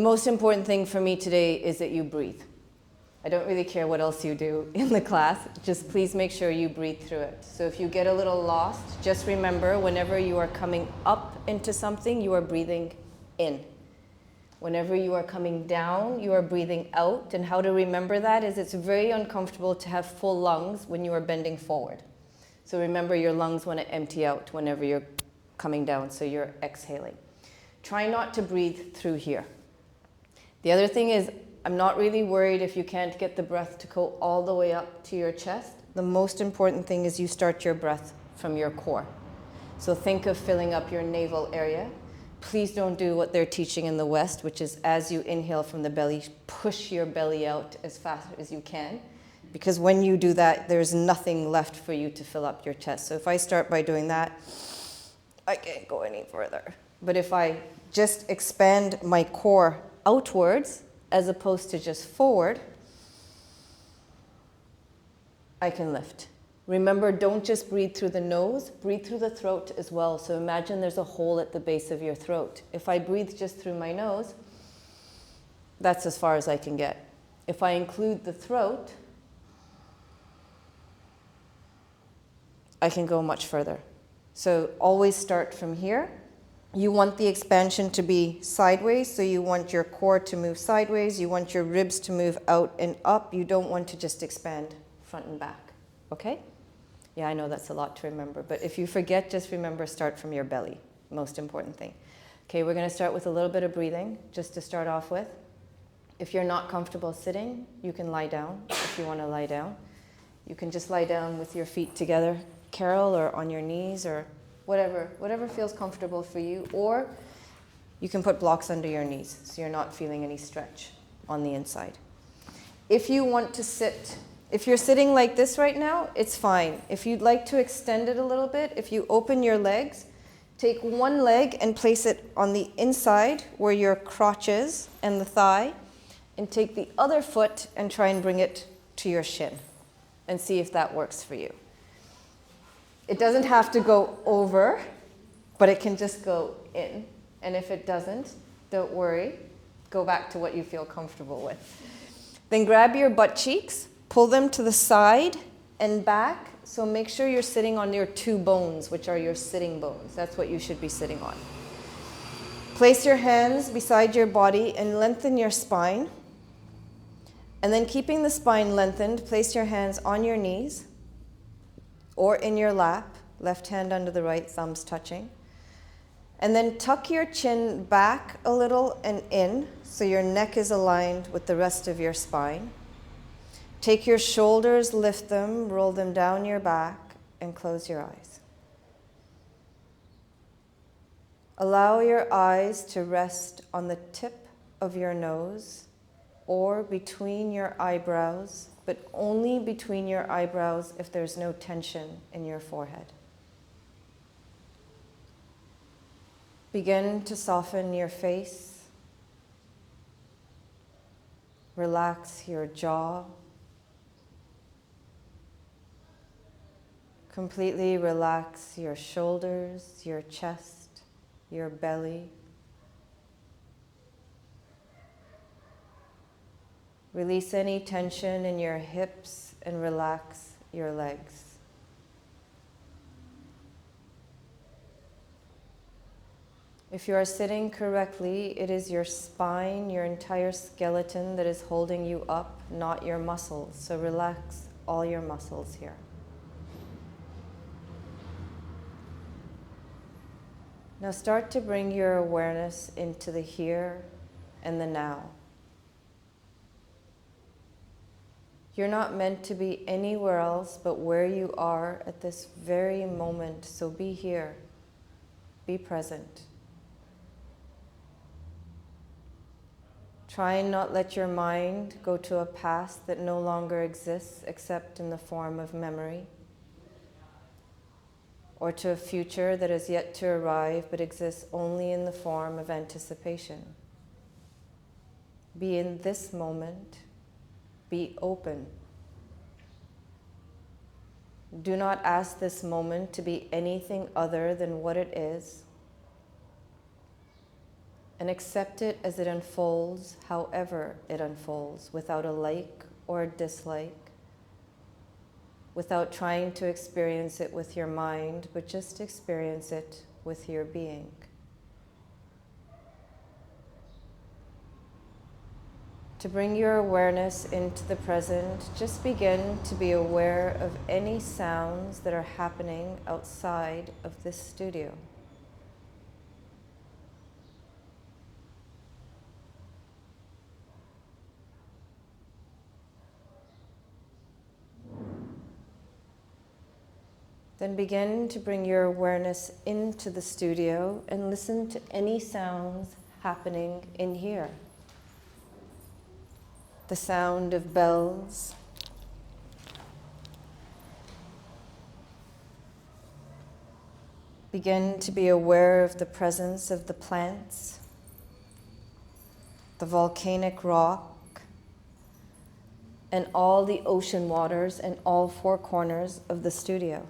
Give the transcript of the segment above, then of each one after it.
The most important thing for me today is that you breathe. I don't really care what else you do in the class, just please make sure you breathe through it. So if you get a little lost, just remember whenever you are coming up into something, you are breathing in. Whenever you are coming down, you are breathing out. And how to remember that is it's very uncomfortable to have full lungs when you are bending forward. So remember your lungs want to empty out whenever you're coming down, so you're exhaling. Try not to breathe through here. The other thing is, I'm not really worried if you can't get the breath to go all the way up to your chest. The most important thing is you start your breath from your core. So think of filling up your navel area. Please don't do what they're teaching in the West, which is as you inhale from the belly, push your belly out as fast as you can. Because when you do that, there's nothing left for you to fill up your chest. So if I start by doing that, I can't go any further. But if I just expand my core outwards, as opposed to just forward, I can lift. Remember, don't just breathe through the nose, breathe through the throat as well. So imagine there's a hole at the base of your throat. If I breathe just through my nose, that's as far as I can get. If I include the throat, I can go much further. So always start from here. You want the expansion to be sideways, so you want your core to move sideways. You want your ribs to move out and up. You don't want to just expand front and back, okay? Yeah, I know that's a lot to remember, but if you forget, just remember, start from your belly, most important thing. Okay, we're gonna start with a little bit of breathing, just to start off with. If you're not comfortable sitting, you can lie down if you wanna lie down. You can just lie down with your feet together, Carol, or on your knees, or whatever feels comfortable for you, or you can put blocks under your knees so you're not feeling any stretch on the inside. If you want to sit, if you're sitting like this right now, it's fine. If you'd like to extend it a little bit, if you open your legs, take one leg and place it on the inside where your crotch is and the thigh, and take the other foot and try and bring it to your shin and see if that works for you. It doesn't have to go over, but it can just go in. And if it doesn't, don't worry. Go back to what you feel comfortable with. Then grab your butt cheeks, pull them to the side and back. So make sure you're sitting on your two bones, which are your sitting bones. That's what you should be sitting on. Place your hands beside your body and lengthen your spine. And then keeping the spine lengthened, place your hands on your knees or in your lap, left hand under the right, thumbs touching. And then tuck your chin back a little and in, so your neck is aligned with the rest of your spine. Take your shoulders, lift them, roll them down your back, and close your eyes. Allow your eyes to rest on the tip of your nose or between your eyebrows, but only between your eyebrows if there's no tension in your forehead. Begin to soften your face. Relax your jaw. Completely relax your shoulders, your chest, your belly. Release any tension in your hips and relax your legs. If you are sitting correctly, it is your spine, your entire skeleton that is holding you up, not your muscles. So relax all your muscles here. Now start to bring your awareness into the here and the now. You're not meant to be anywhere else but where you are at this very moment, so be here, be present. Try and not let your mind go to a past that no longer exists except in the form of memory, or to a future that is yet to arrive but exists only in the form of anticipation. Be in this moment. Be open. Do not ask this moment to be anything other than what it is. and accept it as it unfolds, however it unfolds, without a like or a dislike, without trying to experience it with your mind, but just experience it with your being. To bring your awareness into the present, just begin to be aware of any sounds that are happening outside of this studio. Then begin to bring your awareness into the studio and listen to any sounds happening in here. The sound of bells, begin to be aware of the presence of the plants, the volcanic rock, and all the ocean waters in all four corners of the studio.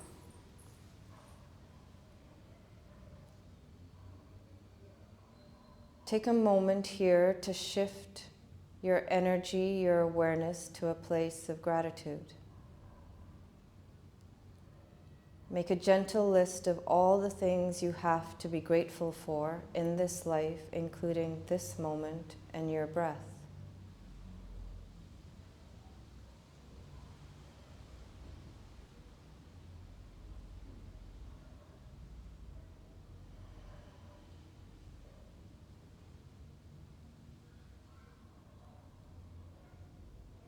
Take a moment here to shift your energy, your awareness to a place of gratitude. Make a gentle list of all the things you have to be grateful for in this life, including this moment and your breath.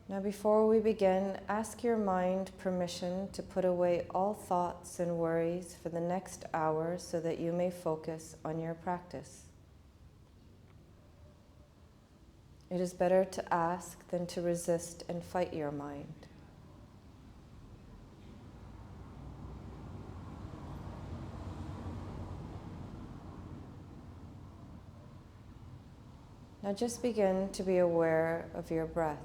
Now, before we begin, ask your mind permission to put away all thoughts and worries for the next hour so that you may focus on your practice. It is better to ask than to resist and fight your mind. Now just begin to be aware of your breath.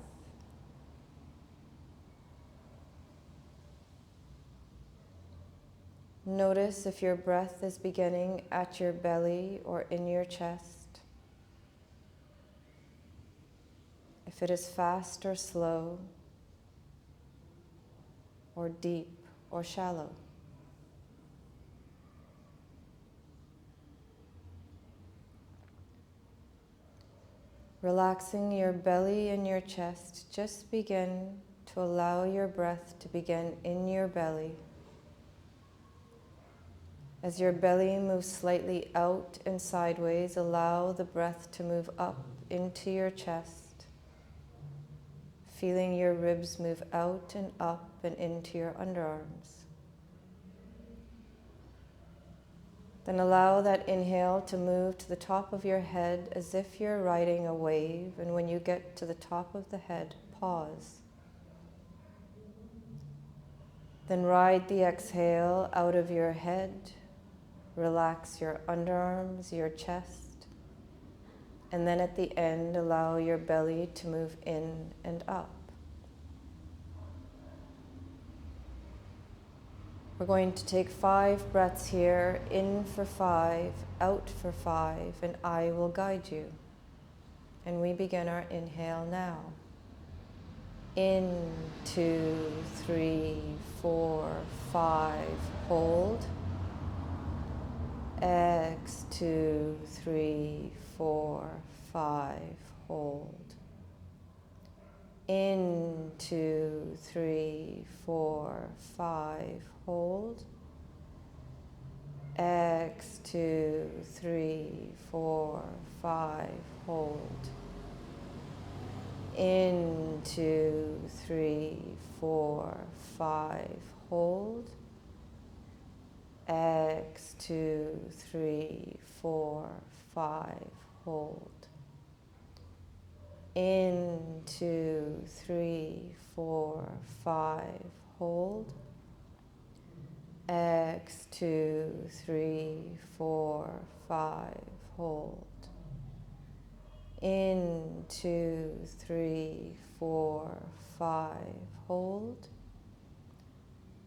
Notice if your breath is beginning at your belly or in your chest. If it is fast or slow, or deep or shallow. Relaxing your belly and your chest, just begin to allow your breath to begin in your belly. As your belly moves slightly out and sideways, allow the breath to move up into your chest, feeling your ribs move out and up and into your underarms. Then allow that inhale to move to the top of your head as if you're riding a wave, and when you get to the top of the head, pause. Then ride the exhale out of your head. Relax your underarms, your chest, and then at the end, allow your belly to move in and up. We're going to take 5 breaths here, in for 5, out for 5, and I will guide you. And we begin our inhale now. In, 2, 3, 4, 5, hold. X, 2, 3, 4, 5, hold. In, 2, 3, 4, 5, hold. X, 2, 3, 4, 5, hold. In, 2, 3, 4, 5, hold. X, 2, 3, 4, 5, hold. In, 2, 3, 4, 5, hold. X, 2, 3, 4, 5, hold. In, 2, 3, 4, 5, hold.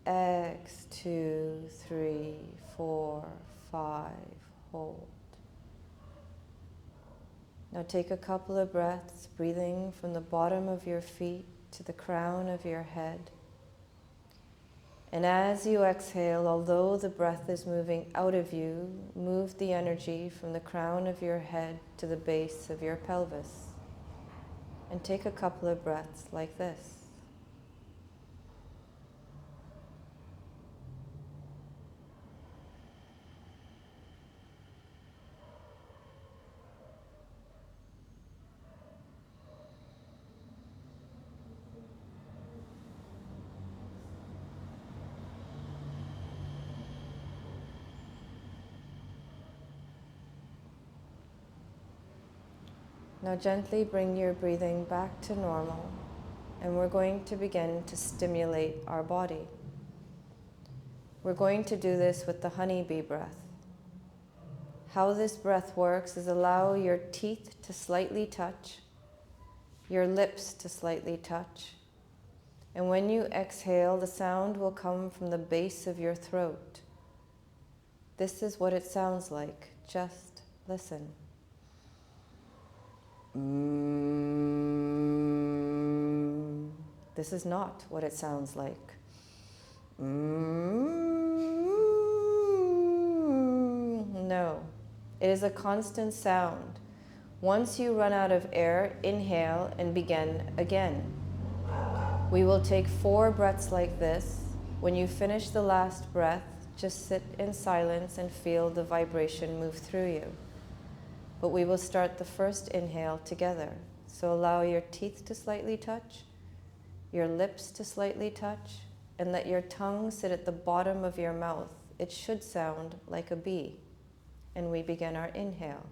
X, 2, 3, 4, 5, hold. Now take a couple of breaths, breathing from the bottom of your feet to the crown of your head. And as you exhale, although the breath is moving out of you, move the energy from the crown of your head to the base of your pelvis. And take a couple of breaths like this. Now gently bring your breathing back to normal, and we're going to begin to stimulate our body. We're going to do this with the honeybee breath. How this breath works is allow your teeth to slightly touch, your lips to slightly touch, and when you exhale, the sound will come from the base of your throat. This is what it sounds like. Just listen. This is not what it sounds like. No, it is a constant sound. Once you run out of air, inhale and begin again. We will take 4 breaths like this. When you finish the last breath, just sit in silence and feel the vibration move through you. But we will start the first inhale together. So allow your teeth to slightly touch, your lips to slightly touch, and let your tongue sit at the bottom of your mouth. It should sound like a bee. And we begin our inhale.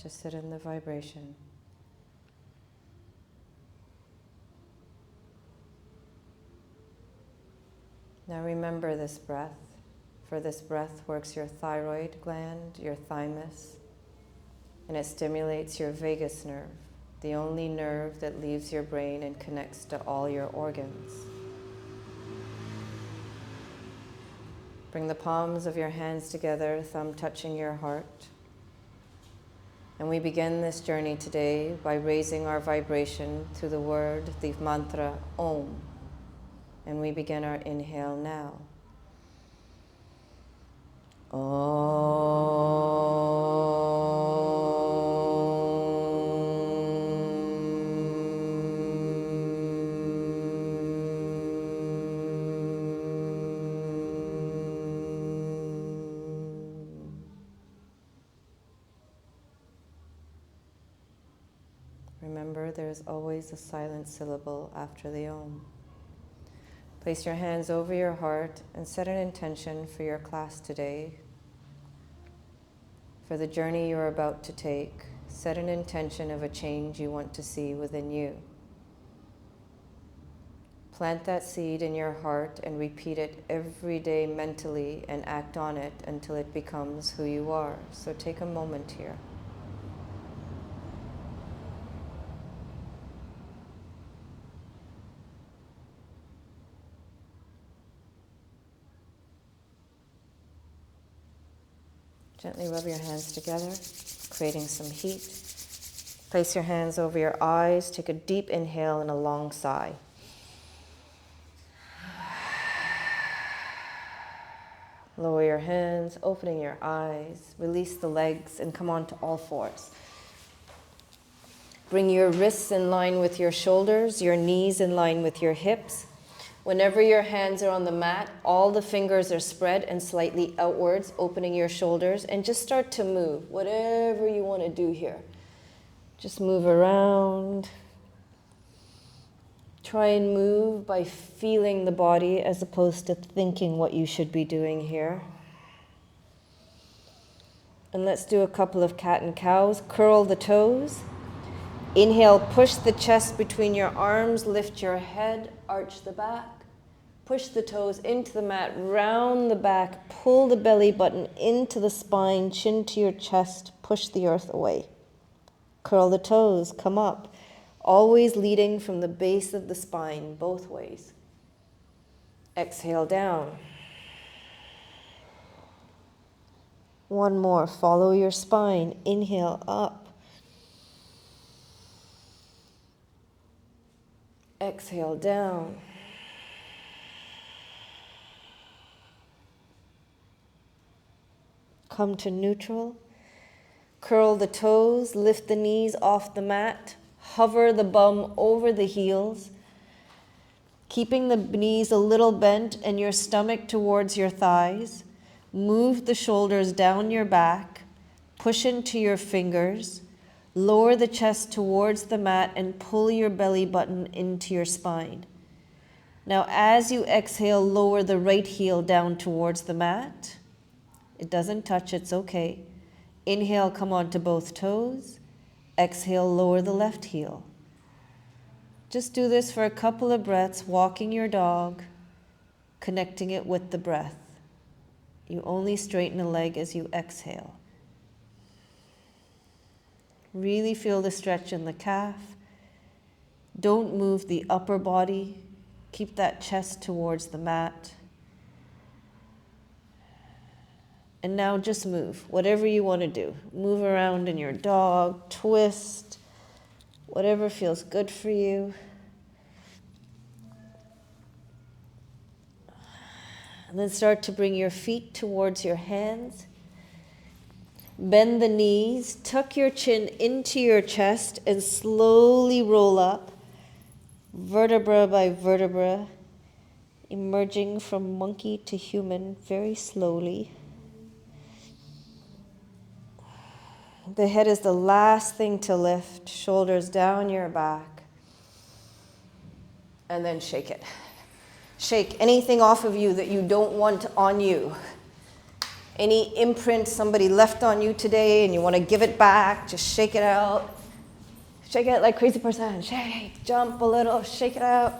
Just sit in the vibration. Now remember this breath. For this breath works your thyroid gland, your thymus, and it stimulates your vagus nerve, the only nerve that leaves your brain and connects to all your organs. Bring the palms of your hands together, thumb touching your heart. And we begin this journey today by raising our vibration through the word, the mantra, Om. And we begin our inhale now. Remember, there is always a silent syllable after the Om. Place your hands over your heart and set an intention for your class today. For the journey you're about to take, set an intention of a change you want to see within you. Plant that seed in your heart and repeat it every day mentally and act on it until it becomes who you are. So take a moment here. Gently rub your hands together, creating some heat. Place your hands over your eyes. Take a deep inhale and a long sigh. Lower your hands, opening your eyes. Release the legs and come on to all fours. Bring your wrists in line with your shoulders, your knees in line with your hips. Whenever your hands are on the mat, all the fingers are spread and slightly outwards, opening your shoulders, and just start to move, whatever you want to do here. Just move around. Try and move by feeling the body as opposed to thinking what you should be doing here. And let's do a couple of cat and cows. Curl the toes. Inhale, push the chest between your arms, lift your head, arch the back. Push the toes into the mat, round the back, pull the belly button into the spine, chin to your chest, push the earth away. Curl the toes, come up, always leading from the base of the spine, both ways. Exhale down. One more, follow your spine, inhale up. Exhale down. Come to neutral. Curl the toes, lift the knees off the mat. Hover the bum over the heels. Keeping the knees a little bent and your stomach towards your thighs. Move the shoulders down your back. Push into your fingers. Lower the chest towards the mat and pull your belly button into your spine. Now as you exhale, lower the right heel down towards the mat. It doesn't touch, it's okay. Inhale, come onto both toes. Exhale, lower the left heel. Just do this for a couple of breaths, walking your dog, connecting it with the breath. You only straighten a leg as you exhale. Really feel the stretch in the calf. Don't move the upper body. Keep that chest towards the mat. And now just move, whatever you want to do. Move around in your dog, twist, whatever feels good for you. And then start to bring your feet towards your hands. Bend the knees, tuck your chin into your chest, and slowly roll up, vertebra by vertebra, emerging from monkey to human very slowly. The head is the last thing to lift, shoulders down your back, and then shake it. Shake anything off of you that you don't want on you. Any imprint somebody left on you today and you want to give it back, just shake it out. Shake it like a crazy person. Shake, jump a little, shake it out.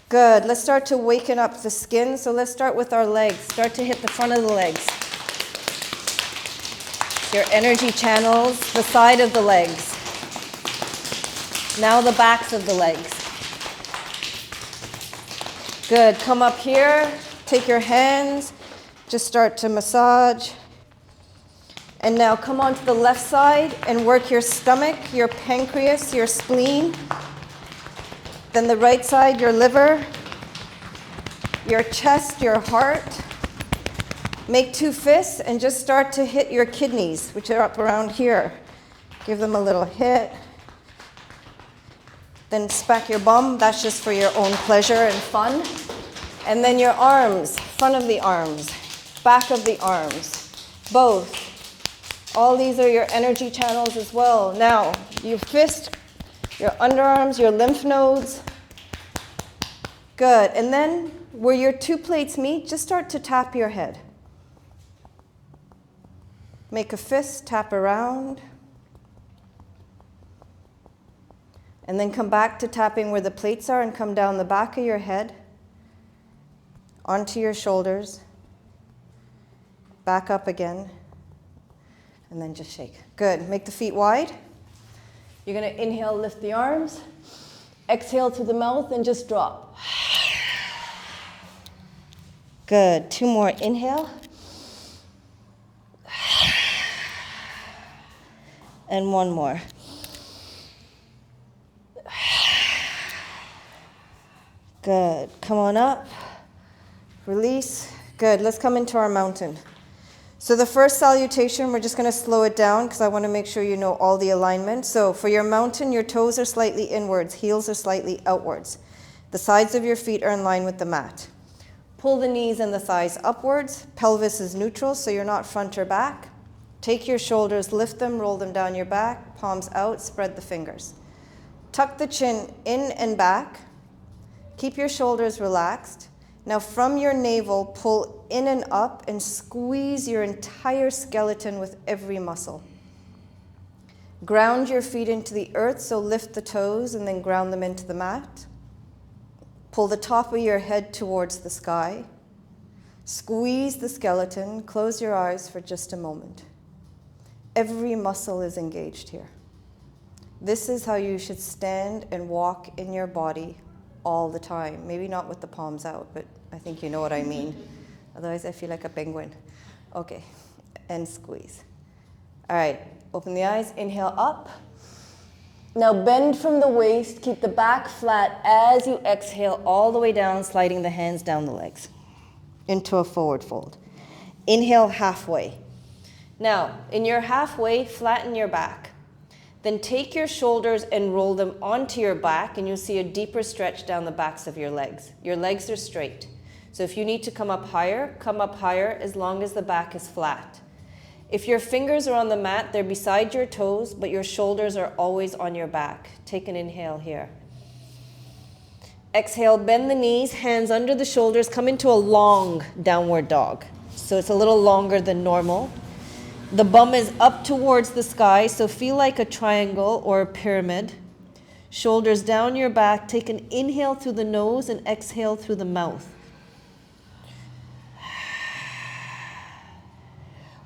Good. Let's start to waken up the skin. So let's start with our legs. Start to hit the front of the legs. Your energy channels, the side of the legs. Now the backs of the legs. Good. Come up here. Take your hands. Just start to massage. And now come onto the left side and work your stomach, your pancreas, your spleen. Then the right side, your liver, your chest, your heart. Make two fists and just start to hit your kidneys, which are up around here. Give them a little hit. Then smack your bum. That's just for your own pleasure and fun. And then your arms, front of the arms, back of the arms, both. All these are your energy channels as well. Now, your fist, your underarms, your lymph nodes. Good. And then where your two plates meet, just start to tap your head. Make a fist, tap around. And then come back to tapping where the plates are and come down the back of your head, onto your shoulders, back up again, and then just shake. Good. Make the feet wide. You're going to inhale, lift the arms. Exhale through the mouth and just drop. Good. Two more. Inhale. And one more. Good. Come on up. Release. Good. Let's come into our mountain. So the first salutation, we're just going to slow it down because I want to make sure you know all the alignment. So for your mountain, your toes are slightly inwards, heels are slightly outwards. The sides of your feet are in line with the mat. Pull the knees and the thighs upwards. Pelvis is neutral, so you're not front or back. Take your shoulders, lift them, roll them down your back, palms out, spread the fingers. Tuck the chin in and back. Keep your shoulders relaxed. Now from your navel, pull in and up and squeeze your entire skeleton with every muscle. Ground your feet into the earth, so lift the toes and then ground them into the mat. Pull the top of your head towards the sky. Squeeze the skeleton, close your eyes for just a moment. Every muscle is engaged here. This is how you should stand and walk in your body all the time. Maybe not with the palms out, but I think you know what I mean. Otherwise, I feel like a penguin. Okay, and squeeze. All right, open the eyes, inhale up. Now bend from the waist, keep the back flat as you exhale all the way down, sliding the hands down the legs into a forward fold. Inhale halfway. Now, in your halfway, flatten your back. Then take your shoulders and roll them onto your back, and you'll see a deeper stretch down the backs of your legs. Your legs are straight. So if you need to come up higher as long as the back is flat. If your fingers are on the mat, they're beside your toes, but your shoulders are always on your back. Take an inhale here. Exhale, bend the knees, hands under the shoulders, come into a long downward dog. So it's a little longer than normal. The bum is up towards the sky, so feel like a triangle or a pyramid. Shoulders down your back. Take an inhale through the nose and exhale through the mouth.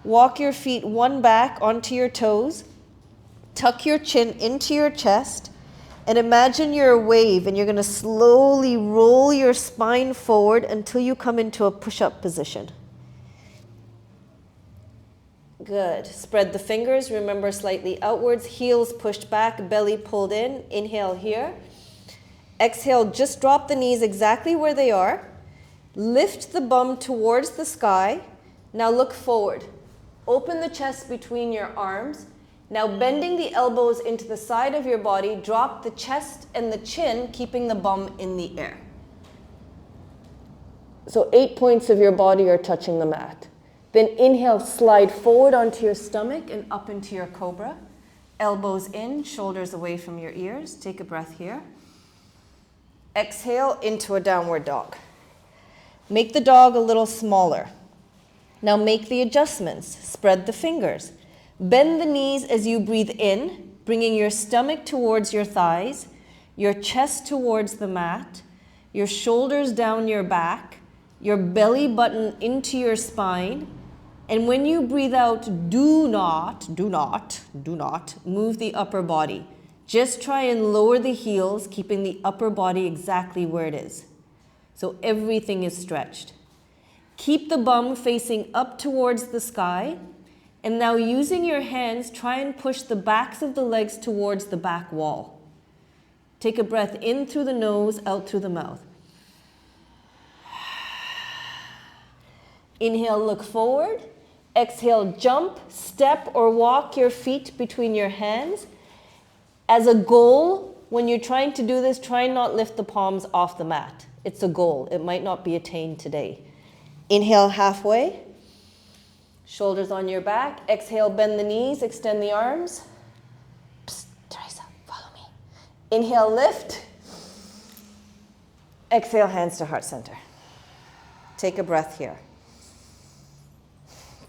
Walk your feet one back onto your toes. Tuck your chin into your chest. And imagine you're a wave and you're going to slowly roll your spine forward until you come into a push-up position. Good. Spread the fingers. Remember, slightly outwards. Heels pushed back, belly pulled in. Inhale here. Exhale, just drop the knees exactly where they are. Lift the bum towards the sky. Now look forward. Open the chest between your arms. Now bending the elbows into the side of your body, drop the chest and the chin, keeping the bum in the air. So 8 points of your body are touching the mat. Then inhale, slide forward onto your stomach and up into your cobra. Elbows in, shoulders away from your ears. Take a breath here. Exhale into a downward dog. Make the dog a little smaller. Now make the adjustments. Spread the fingers. Bend the knees as you breathe in, bringing your stomach towards your thighs, your chest towards the mat, your shoulders down your back, your belly button into your spine. And when you breathe out, do not move the upper body. Just try and lower the heels, keeping the upper body exactly where it is. So everything is stretched. Keep the bum facing up towards the sky. And now using your hands, try and push the backs of the legs towards the back wall. Take a breath in through the nose, out through the mouth. Inhale, look forward. Exhale, jump, step, or walk your feet between your hands. As a goal, when you're trying to do this, try and not lift the palms off the mat. It's a goal. It might not be attained today. Inhale halfway. Shoulders on your back. Exhale, bend the knees, extend the arms. Psst, Teresa, follow me. Inhale, lift. Exhale, hands to heart center. Take a breath here.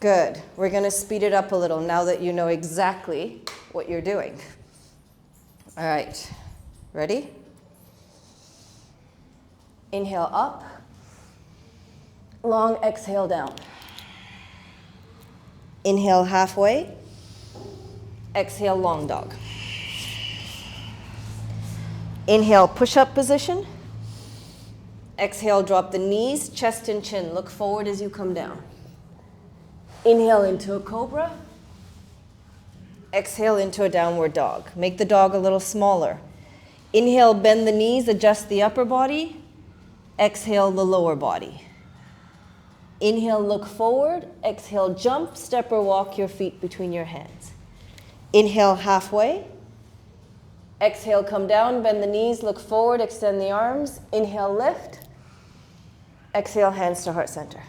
Good. We're going to speed it up a little now that you know exactly what you're doing. All right. Ready? Inhale up. Long exhale down. Inhale halfway. Exhale long dog. Inhale push-up position. Exhale drop the knees, chest and chin. Look forward as you come down. Inhale into a cobra. Exhale into a downward dog. Make the dog a little smaller. Inhale, bend the knees, adjust the upper body. Exhale, the lower body. Inhale, look forward. Exhale, jump, step or walk your feet between your hands. Inhale, halfway. Exhale, come down, bend the knees, look forward, extend the arms. Inhale, lift. Exhale, hands to heart center.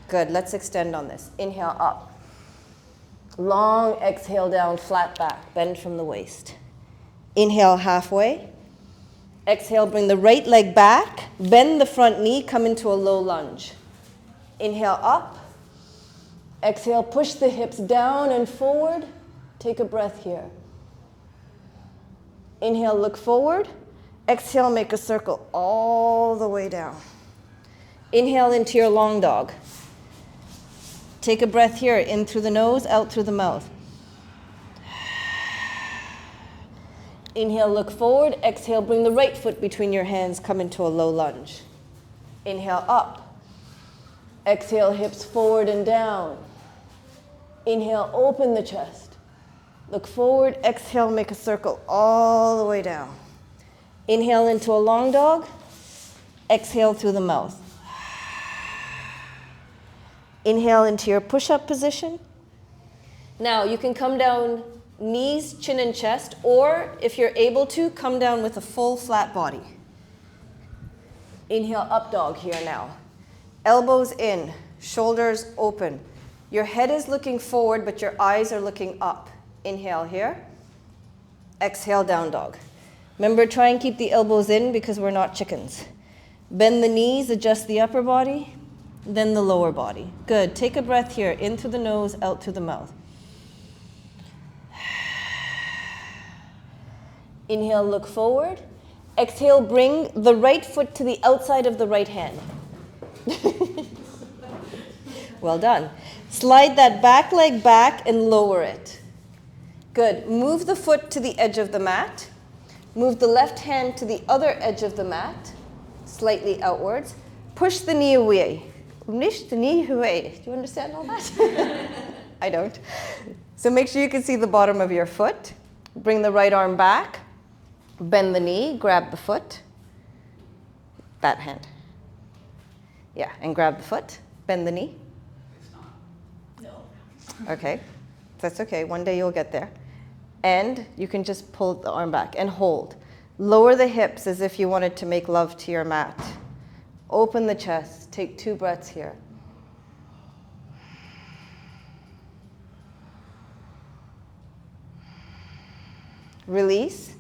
Good, let's extend on this. Inhale, up. Long exhale down, flat back, bend from the waist. Inhale, halfway. Exhale, bring the right leg back, bend the front knee, come into a low lunge. Inhale, up. Exhale, push the hips down and forward. Take a breath here. Inhale, look forward. Exhale, make a circle all the way down. Inhale into your long dog. Take a breath here, in through the nose, out through the mouth. Inhale, look forward. Exhale, bring the right foot between your hands, come into a low lunge. Inhale, up. Exhale, hips forward and down. Inhale, open the chest. Look forward. Exhale, make a circle all the way down. Inhale into a long dog. Exhale through the mouth. Inhale into your push-up position. Now you can come down knees, chin and chest, or if you're able to, come down with a full flat body. Inhale, up dog here now. Elbows in, shoulders open. Your head is looking forward, but your eyes are looking up. Inhale here. Exhale, down dog. Remember, try and keep the elbows in because we're not chickens. Bend the knees, adjust the upper body, then the lower body. Good. Take a breath here, in through the nose, out through the mouth. Inhale, look forward. Exhale, bring the right foot to the outside of the right hand. Well done. Slide that back leg back and lower it. Good. Move the foot to the edge of the mat. Move the left hand to the other edge of the mat, slightly outwards. Push the knee away. Push the knee away. Do you understand all that? I don't. So make sure you can see the bottom of your foot. Bring the right arm back. Bend the knee, grab the foot. That hand. Yeah, and grab the foot. Bend the knee. No. Okay, that's okay. One day you'll get there. And you can just pull the arm back and hold. Lower the hips as if you wanted to make love to your mat. Open the chest. Take 2 breaths here. Release.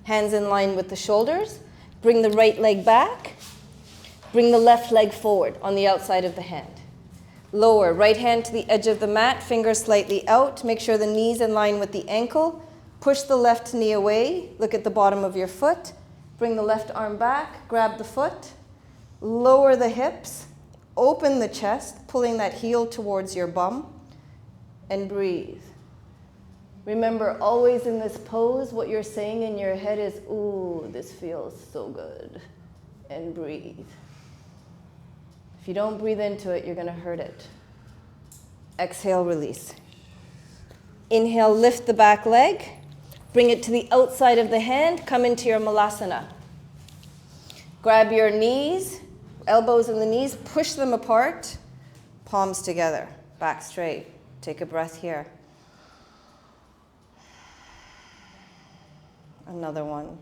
Hands in line with the shoulders. Bring the right leg back. Bring the left leg forward on the outside of the hand. Lower. Right hand to the edge of the mat. Fingers slightly out. Make sure the knee's in line with the ankle. Push the left knee away. Look at the bottom of your foot. Bring the left arm back. Grab the foot. Lower the hips. Open the chest, pulling that heel towards your bum. And breathe. Remember, always in this pose, what you're saying in your head is, ooh, this feels so good. And breathe. If you don't breathe into it, you're going to hurt it. Exhale, release. Inhale, lift the back leg. Bring it to the outside of the hand. Come into your malasana. Grab your knees, elbows in the knees, push them apart, palms together, back straight. Take a breath here. Another one.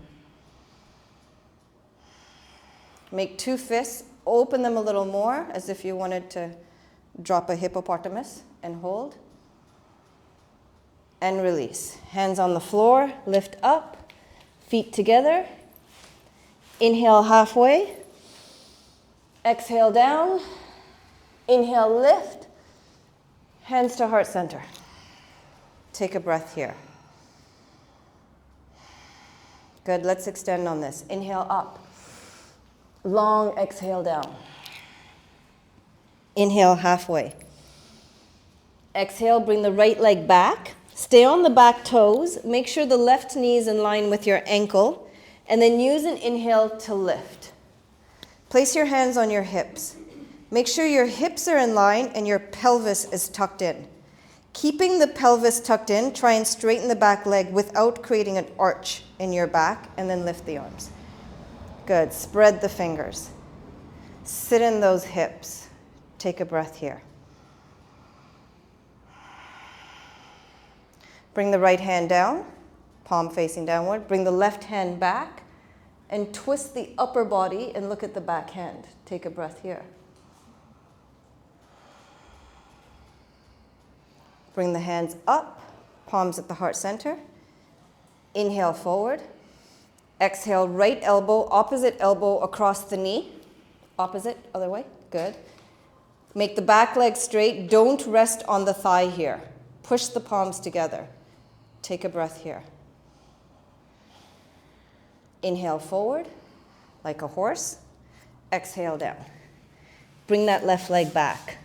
Make 2 fists, open them a little more as if you wanted to drop a hippopotamus and hold. And release. Hands on the floor, lift up, feet together. Inhale halfway. Exhale down. Inhale, lift. Hands to heart center. Take a breath here. Good, let's extend on this. Inhale up. Long exhale down. Inhale halfway. Exhale, bring the right leg back. Stay on the back toes. Make sure the left knee is in line with your ankle. And then use an inhale to lift. Place your hands on your hips. Make sure your hips are in line and your pelvis is tucked in. Keeping the pelvis tucked in, try and straighten the back leg without creating an arch in your back, and then lift the arms. Good. Spread the fingers. Sit in those hips. Take a breath here. Bring the right hand down, palm facing downward. Bring the left hand back and twist the upper body and look at the back hand. Take a breath here. Bring the hands up, palms at the heart center. Inhale forward. Exhale, right elbow, opposite elbow across the knee. Opposite, other way. Good. Make the back leg straight. Don't rest on the thigh here. Push the palms together. Take a breath here. Inhale forward, like a horse. Exhale down. Bring that left leg back.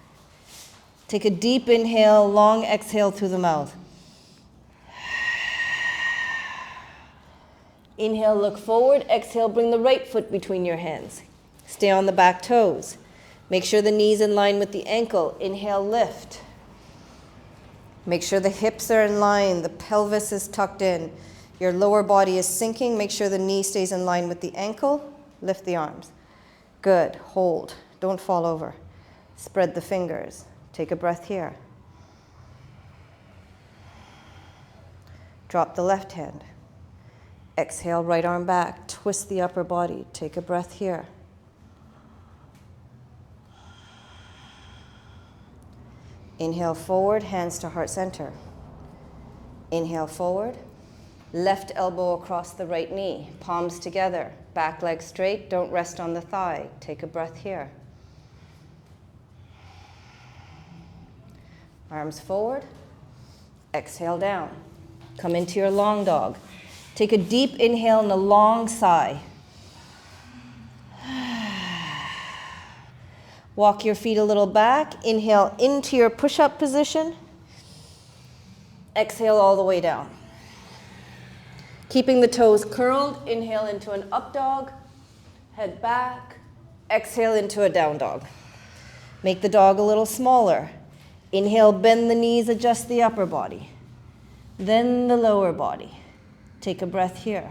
Take a deep inhale, long exhale through the mouth. Inhale, look forward. Exhale, bring the right foot between your hands. Stay on the back toes. Make sure the knee's in line with the ankle. Inhale, lift. Make sure the hips are in line, the pelvis is tucked in. Your lower body is sinking. Make sure the knee stays in line with the ankle. Lift the arms. Good. Hold. Don't fall over. Spread the fingers. Take a breath here. Drop the left hand. Exhale, right arm back. Twist the upper body. Take a breath here. Inhale forward, hands to heart center. Inhale forward. Left elbow across the right knee. Palms together. Back leg straight. Don't rest on the thigh. Take a breath here. Arms forward. Exhale down. Come into your long dog. Take a deep inhale and a long sigh. Walk your feet a little back. Inhale into your push-up position. Exhale all the way down. Keeping the toes curled, inhale into an up dog. Head back. Exhale into a down dog. Make the dog a little smaller. Inhale, bend the knees, adjust the upper body. Then the lower body. Take a breath here.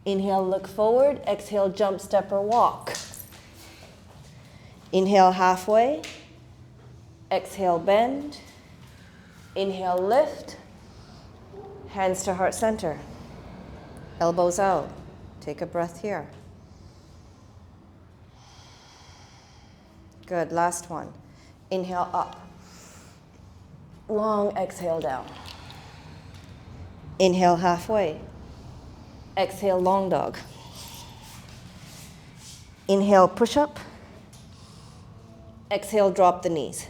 Inhale, look forward. Exhale, jump, step, or walk. Inhale, halfway. Exhale, bend. Inhale, lift. Hands to heart center. Elbows out. Take a breath here. Good. Last one. Inhale, up. Long exhale down. Inhale, halfway. Exhale, long dog. Inhale, push up. Exhale, drop the knees.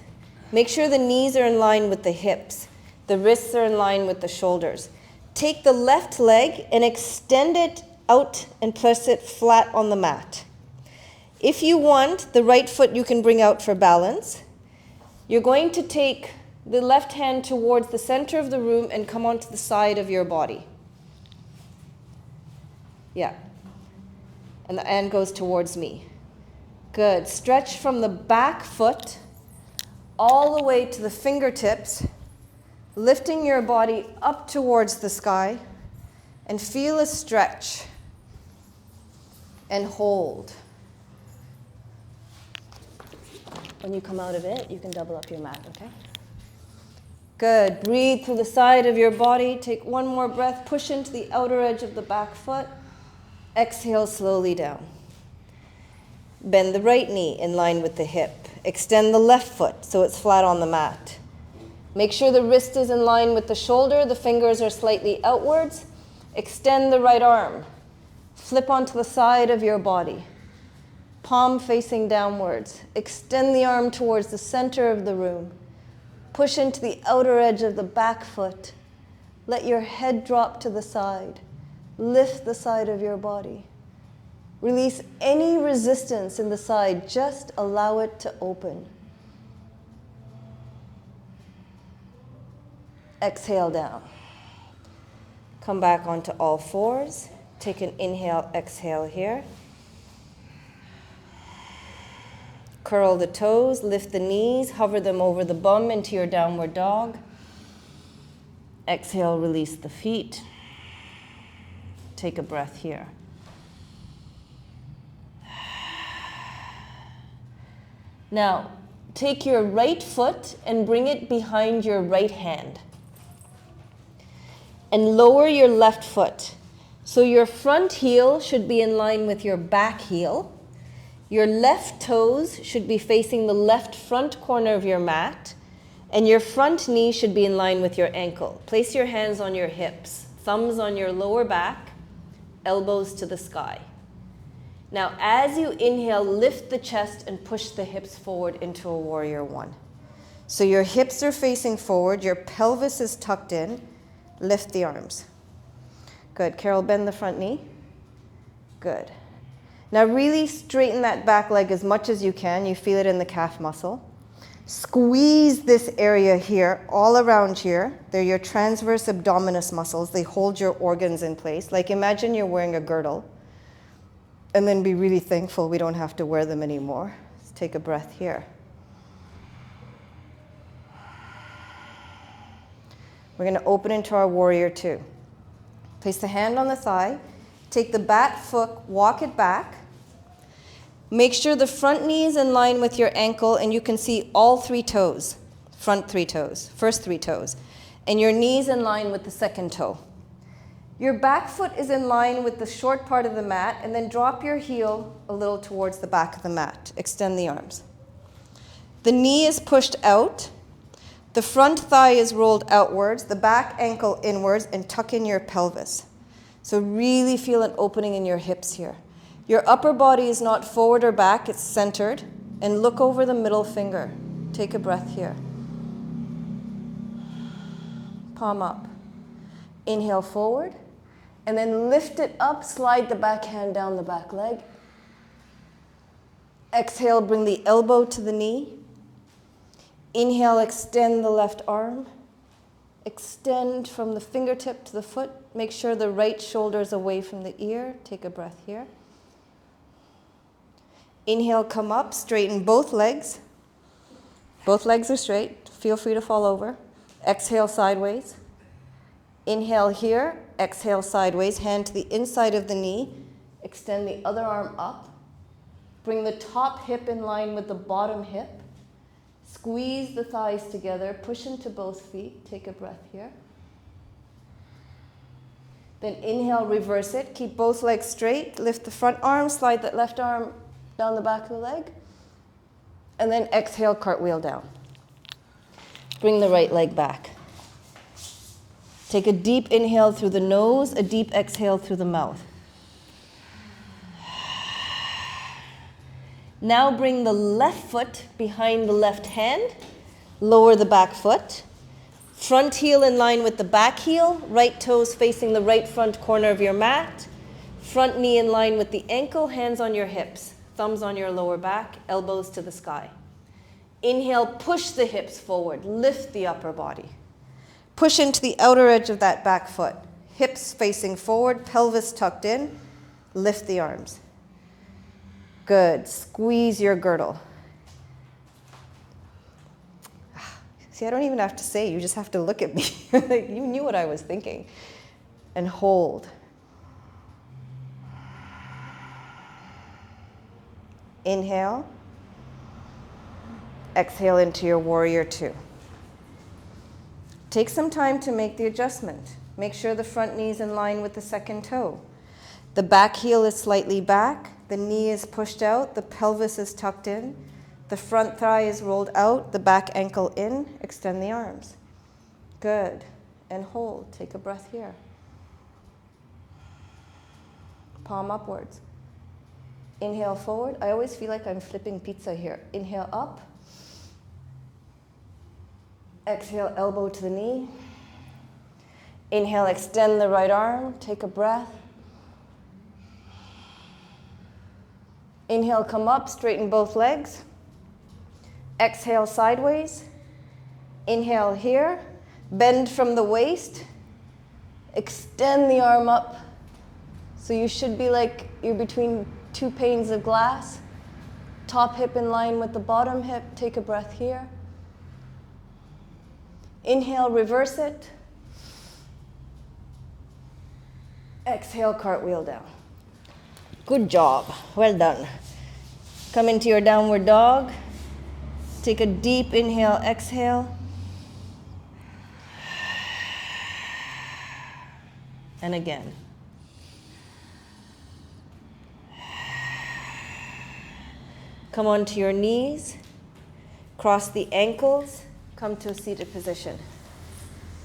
Make sure the knees are in line with the hips. The wrists are in line with the shoulders. Take the left leg and extend it out and press it flat on the mat. If you want, the right foot you can bring out for balance. You're going to take the left hand towards the center of the room and come onto the side of your body. Yeah. And the hand goes towards me. Good. Stretch from the back foot all the way to the fingertips, lifting your body up towards the sky, and feel a stretch. And hold. When you come out of it, you can double up your mat, okay? Good. Breathe through the side of your body. Take one more breath. Push into the outer edge of the back foot. Exhale slowly down. Bend the right knee in line with the hip. Extend the left foot so it's flat on the mat. Make sure the wrist is in line with the shoulder. The fingers are slightly outwards. Extend the right arm. Flip onto the side of your body. Palm facing downwards. Extend the arm towards the center of the room. Push into the outer edge of the back foot. Let your head drop to the side. Lift the side of your body. Release any resistance in the side. Just allow it to open. Exhale down. Come back onto all fours. Take an inhale, exhale here. Curl the toes, lift the knees, hover them over the bum into your downward dog. Exhale, release the feet. Take a breath here. Now, take your right foot and bring it behind your right hand. And lower your left foot. So your front heel should be in line with your back heel. Your left toes should be facing the left front corner of your mat. And your front knee should be in line with your ankle. Place your hands on your hips, thumbs on your lower back, elbows to the sky. Now, as you inhale, lift the chest and push the hips forward into a warrior one. So your hips are facing forward, your pelvis is tucked in. Lift the arms. Good. Carol, bend the front knee. Good. Now really straighten that back leg as much as you can. You feel it in the calf muscle. Squeeze this area here, all around here. They're your transverse abdominis muscles. They hold your organs in place. Like imagine you're wearing a girdle. And then be really thankful we don't have to wear them anymore. Let's take a breath here. We're going to open into our warrior two. Place the hand on the thigh. Take the back foot, walk it back. Make sure the front knee is in line with your ankle and you can see all three toes. Front three toes, first three toes. And your knees in line with the second toe. Your back foot is in line with the short part of the mat, and then drop your heel a little towards the back of the mat. Extend the arms. The knee is pushed out. The front thigh is rolled outwards, the back ankle inwards, and tuck in your pelvis. So really feel an opening in your hips here. Your upper body is not forward or back, it's centered. And look over the middle finger. Take a breath here. Palm up. Inhale forward. And then lift it up, slide the back hand down the back leg. Exhale, bring the elbow to the knee. Inhale, extend the left arm. Extend from the fingertip to the foot. Make sure the right shoulder is away from the ear. Take a breath here. Inhale, come up, straighten both legs. Both legs are straight. Feel free to fall over. Exhale, sideways. Inhale here, exhale sideways, hand to the inside of the knee. Extend the other arm up. Bring the top hip in line with the bottom hip. Squeeze the thighs together, push into both feet. Take a breath here. Then inhale, reverse it. Keep both legs straight. Lift the front arm, slide that left arm down the back of the leg. And then exhale, cartwheel down. Bring the right leg back. Take a deep inhale through the nose, a deep exhale through the mouth. Now bring the left foot behind the left hand. Lower the back foot. Front heel in line with the back heel. Right toes facing the right front corner of your mat. Front knee in line with the ankle, hands on your hips. Thumbs on your lower back, elbows to the sky. Inhale, push the hips forward. Lift the upper body. Push into the outer edge of that back foot. Hips facing forward, pelvis tucked in. Lift the arms. Good. Squeeze your girdle. See, I don't even have to say, you just have to look at me. Like, you knew what I was thinking. And hold. Inhale. Exhale into your warrior two. Take some time to make the adjustment. Make sure the front knee is in line with the second toe. The back heel is slightly back. The knee is pushed out. The pelvis is tucked in. The front thigh is rolled out. The back ankle in. Extend the arms. Good. And hold. Take a breath here. Palm upwards. Inhale forward. I always feel like I'm flipping pizza here. Inhale up. Exhale, elbow to the knee. Inhale, extend the right arm. Take a breath. Inhale, come up, straighten both legs. Exhale, sideways. Inhale here. Bend from the waist. Extend the arm up. So you should be like you're between two panes of glass. Top hip in line with the bottom hip. Take a breath here. Inhale, reverse it. Exhale, cartwheel down. Good job. Well done. Come into your downward dog. Take a deep inhale, exhale. And again. Come onto your knees. Cross the ankles. Come to a seated position.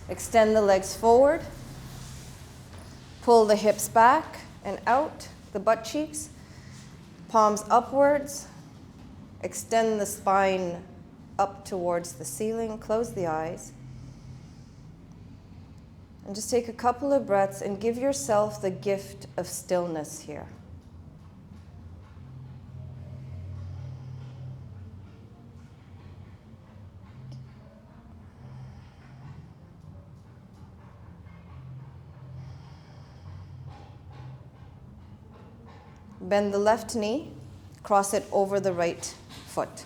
Extend the legs forward. Pull the hips back and out, the butt cheeks. Palms upwards. Extend the spine up towards the ceiling. Close the eyes. And just take a couple of breaths and give yourself the gift of stillness here. Bend the left knee, cross it over the right foot.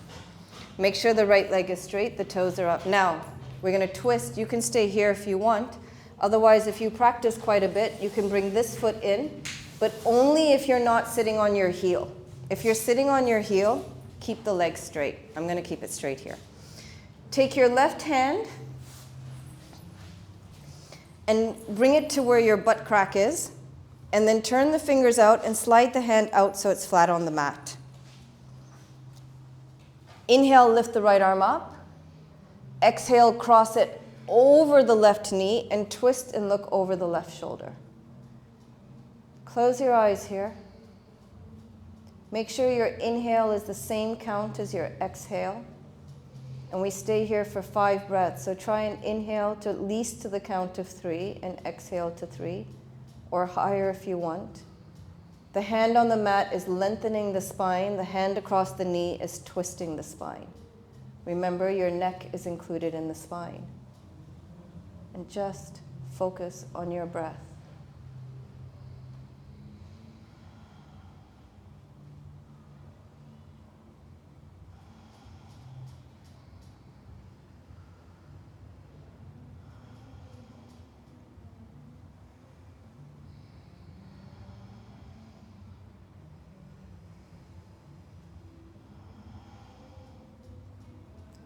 Make sure the right leg is straight, the toes are up. Now, we're going to twist. You can stay here if you want. Otherwise, if you practice quite a bit, you can bring this foot in, but only if you're not sitting on your heel. If you're sitting on your heel, keep the leg straight. I'm going to keep it straight here. Take your left hand and bring it to where your butt crack is. And then turn the fingers out and slide the hand out so it's flat on the mat. Inhale, lift the right arm up. Exhale, cross it over the left knee and twist and look over the left shoulder. Close your eyes here. Make sure your inhale is the same count as your exhale. And we stay here for 5 breaths. So try and inhale to at least to the count of 3 and exhale to 3. Or higher if you want. The hand on the mat is lengthening the spine. The hand across the knee is twisting the spine. Remember, your neck is included in the spine. And just focus on your breath.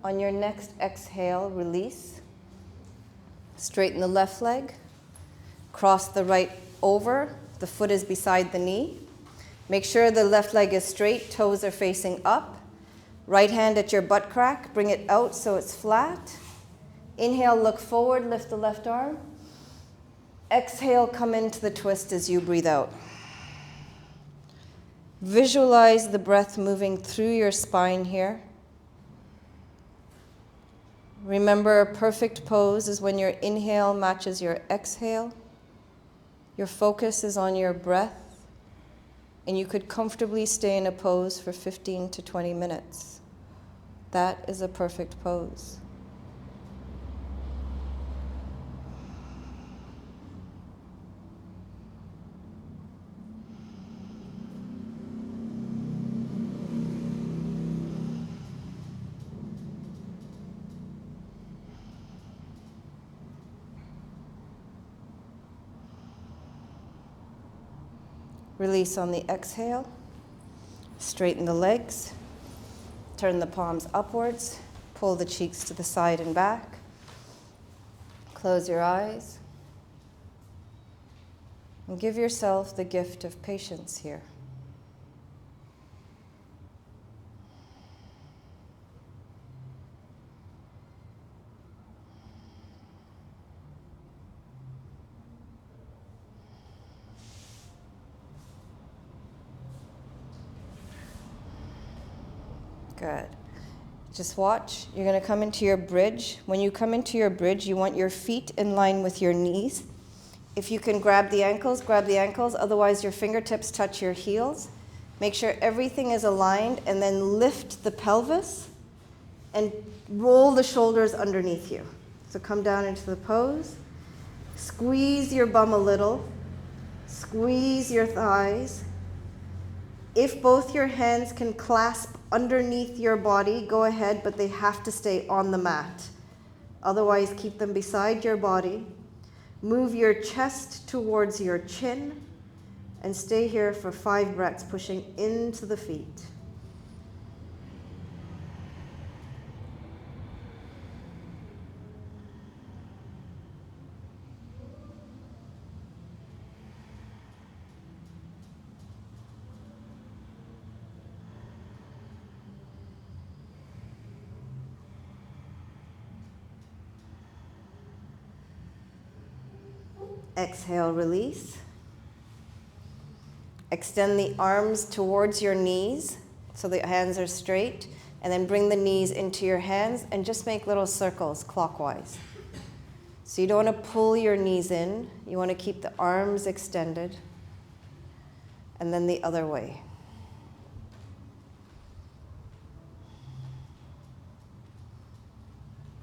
On your next exhale, release. Straighten the left leg. Cross the right over. The foot is beside the knee. Make sure the left leg is straight, toes are facing up. Right hand at your butt crack. Bring it out so it's flat. Inhale, look forward, lift the left arm. Exhale, come into the twist as you breathe out. Visualize the breath moving through your spine here. Remember, a perfect pose is when your inhale matches your exhale. Your focus is on your breath, and you could comfortably stay in a pose for 15 to 20 minutes. That is a perfect pose. Release on the exhale. Straighten the legs. Turn the palms upwards. Pull the cheeks to the side and back. Close your eyes. And give yourself the gift of patience here. Good. Just watch. You're going to come into your bridge. When you come into your bridge, you want your feet in line with your knees. If you can grab the ankles, grab the ankles. Otherwise, your fingertips touch your heels. Make sure everything is aligned, and then lift the pelvis and roll the shoulders underneath you. So come down into the pose. Squeeze your bum a little. Squeeze your thighs. If both your hands can clasp underneath your body, go ahead, but they have to stay on the mat. Otherwise, keep them beside your body. Move your chest towards your chin and stay here for 5 breaths, pushing into the feet. Exhale, release. Extend the arms towards your knees so the hands are straight, and then bring the knees into your hands and just make little circles clockwise. So you don't want to pull your knees in, you want to keep the arms extended, and then the other way.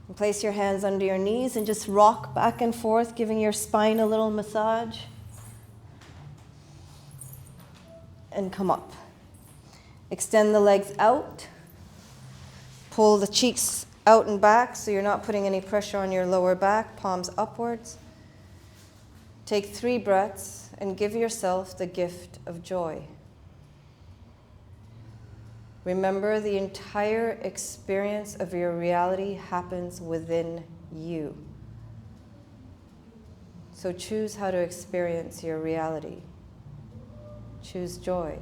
And place your hands under your knees and just rock back and forth, giving your spine a little massage. And come up. Extend the legs out. Pull the cheeks out and back so you're not putting any pressure on your lower back, palms upwards. Take 3 breaths and give yourself the gift of joy. Remember, the entire experience of your reality happens within you. So choose how to experience your reality. Choose joy.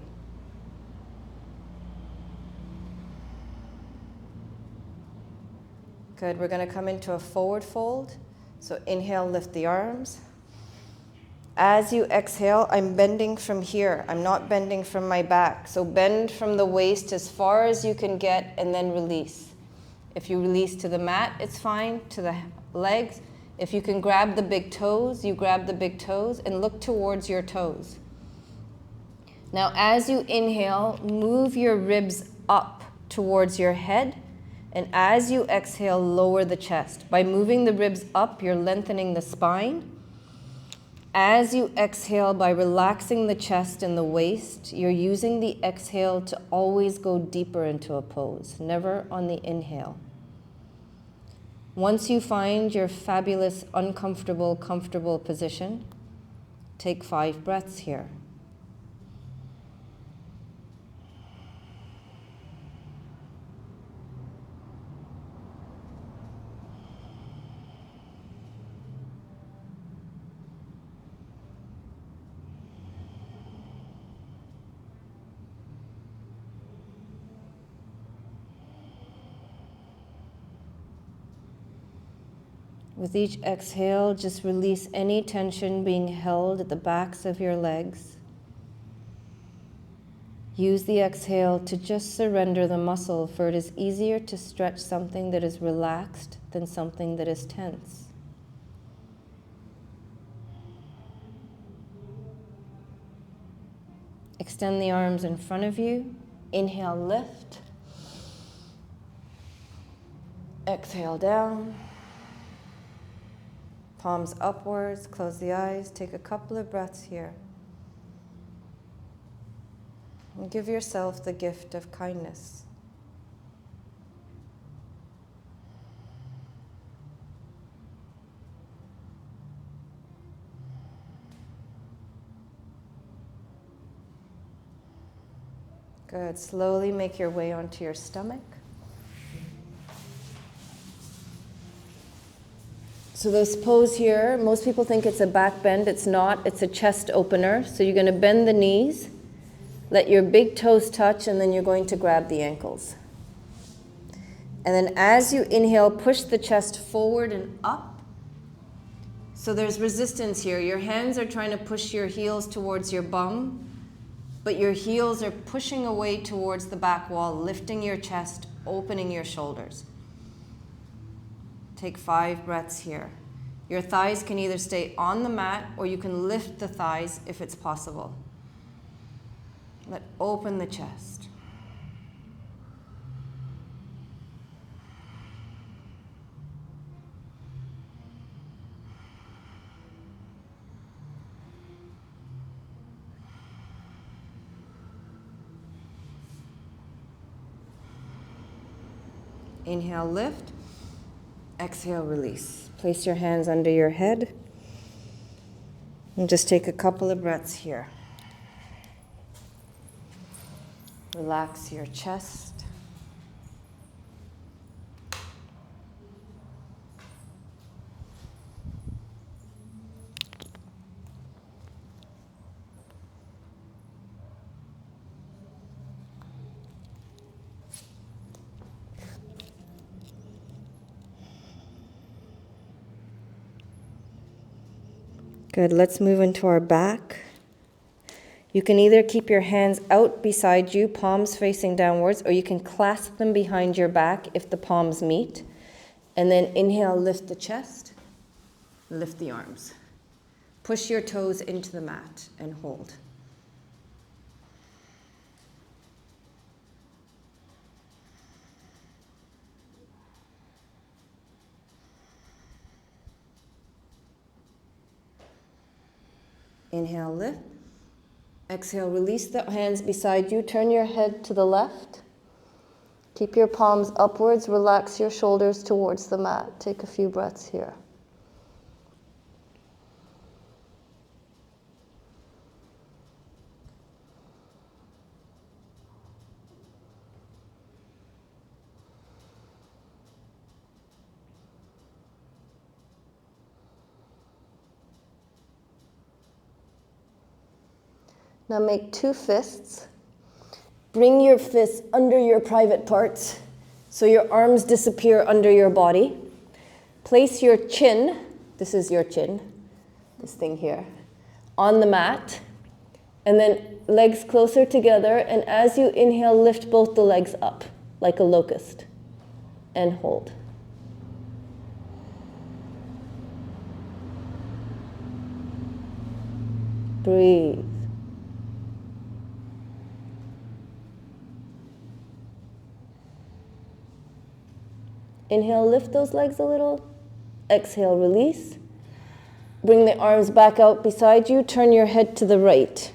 Good, we're going to come into a forward fold. So inhale, lift the arms. As you exhale, I'm bending from here. I'm not bending from my back. So bend from the waist as far as you can get and then release. If you release to the mat, it's fine, to the legs. If you can grab the big toes, you grab the big toes and look towards your toes. Now, as you inhale, move your ribs up towards your head. And as you exhale, lower the chest. By moving the ribs up, you're lengthening the spine. As you exhale, by relaxing the chest and the waist, you're using the exhale to always go deeper into a pose, never on the inhale. Once you find your fabulous, uncomfortable, comfortable position, take 5 breaths here. With each exhale, just release any tension being held at the backs of your legs. Use the exhale to just surrender the muscle, for it is easier to stretch something that is relaxed than something that is tense. Extend the arms in front of you. Inhale, lift. Exhale, down. Palms upwards, close the eyes, take a couple of breaths here. And give yourself the gift of kindness. Good. Slowly make your way onto your stomach. So this pose here, most people think it's a back bend. It's not. It's a chest opener. So you're going to bend the knees, let your big toes touch, and then you're going to grab the ankles. And then as you inhale, push the chest forward and up. So there's resistance here. Your hands are trying to push your heels towards your bum, but your heels are pushing away towards the back wall, lifting your chest, opening your shoulders. Take 5 breaths here. Your thighs can either stay on the mat or you can lift the thighs if it's possible. Let open the chest. Inhale, lift. Exhale, release. Place your hands under your head. And just take a couple of breaths here. Relax your chest. Good, let's move into our back. You can either keep your hands out beside you, palms facing downwards, or you can clasp them behind your back if the palms meet. And then inhale, lift the chest, lift the arms. Push your toes into the mat and hold. Inhale, lift. Exhale, release the hands beside you. Turn your head to the left. Keep your palms upwards. Relax your shoulders towards the mat. Take a few breaths here. Now make two fists. Bring your fists under your private parts so your arms disappear under your body. Place your chin, this is your chin, this thing here, on the mat. And then legs closer together. And as you inhale, lift both the legs up like a locust and hold. Breathe. Inhale, lift those legs a little. Exhale, release. Bring the arms back out beside you. Turn your head to the right.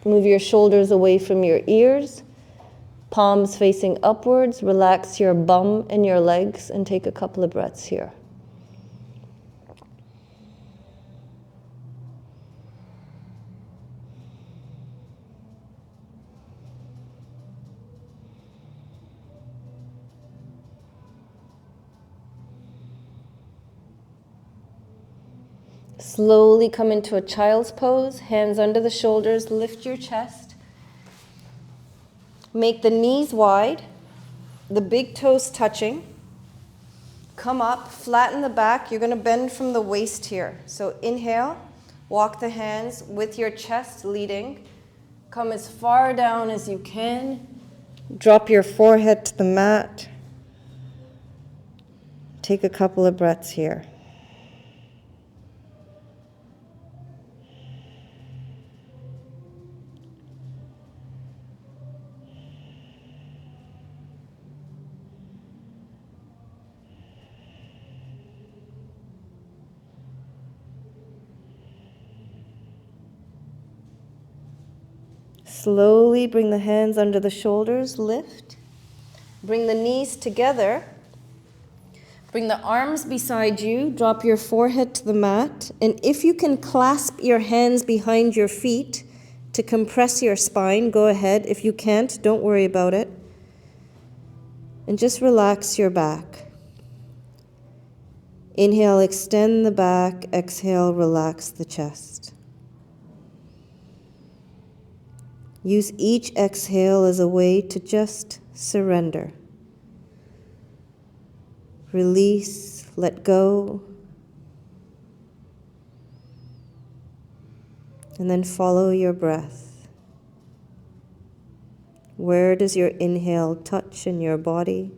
Move your shoulders away from your ears. Palms facing upwards. Relax your bum and your legs and take a couple of breaths here. Slowly come into a child's pose, hands under the shoulders, lift your chest. Make the knees wide, the big toes touching. Come up, flatten the back. You're going to bend from the waist here. So inhale, walk the hands with your chest leading. Come as far down as you can. Drop your forehead to the mat. Take a couple of breaths here. Slowly bring the hands under the shoulders, lift. Bring the knees together. Bring the arms beside you. Drop your forehead to the mat. And if you can clasp your hands behind your feet to compress your spine, go ahead. If you can't, don't worry about it. And just relax your back. Inhale, extend the back. Exhale, relax the chest. Use each exhale as a way to just surrender. Release, let go, and then follow your breath. Where does your inhale touch in your body?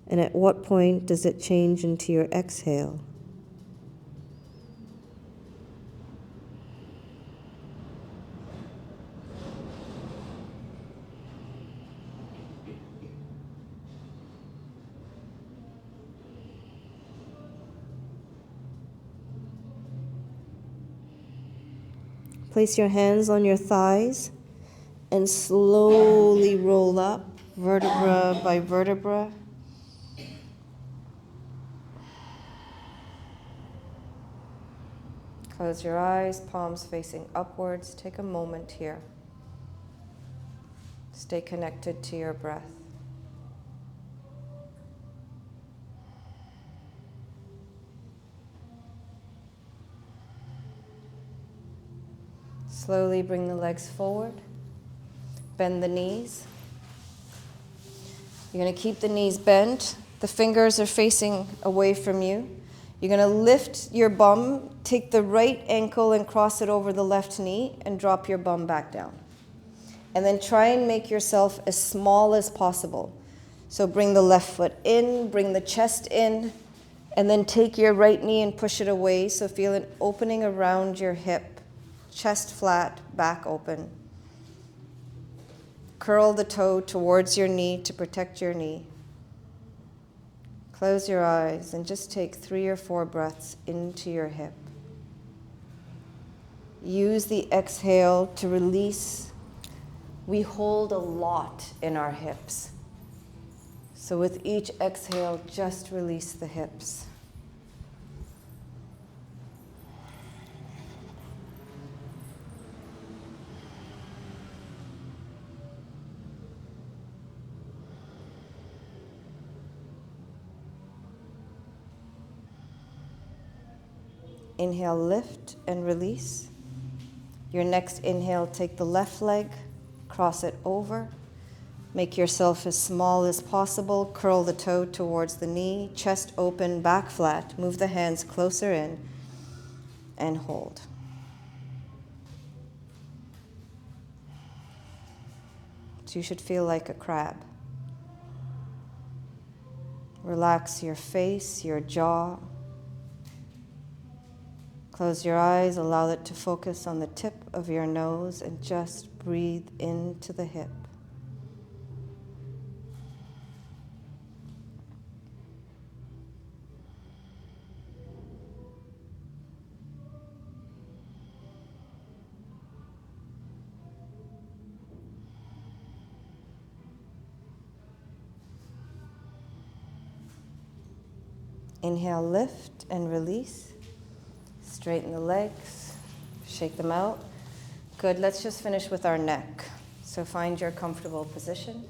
And at what point does it change into your exhale? Place your hands on your thighs and slowly roll up, vertebra by vertebra. Close your eyes, palms facing upwards. Take a moment here. Stay connected to your breath. Slowly bring the legs forward. Bend the knees. You're going to keep the knees bent. The fingers are facing away from you. You're going to lift your bum, take the right ankle and cross it over the left knee and drop your bum back down. And then try and make yourself as small as possible. So bring the left foot in, bring the chest in, and then take your right knee and push it away. So feel an opening around your hip, chest flat, back open. Curl the toe towards your knee to protect your knee. Close your eyes and just take 3 or 4 breaths into your hip. Use the exhale to release. We hold a lot in our hips. So with each exhale, just release the hips. Inhale, lift and release. Your next inhale, take the left leg, cross it over. Make yourself as small as possible. Curl the toe towards the knee, chest open, back flat. Move the hands closer in and hold. So you should feel like a crab. Relax your face, your jaw. Close your eyes, allow it to focus on the tip of your nose and just breathe into the hip. Inhale, lift and release. Straighten the legs, shake them out. Good, let's just finish with our neck. So find your comfortable position.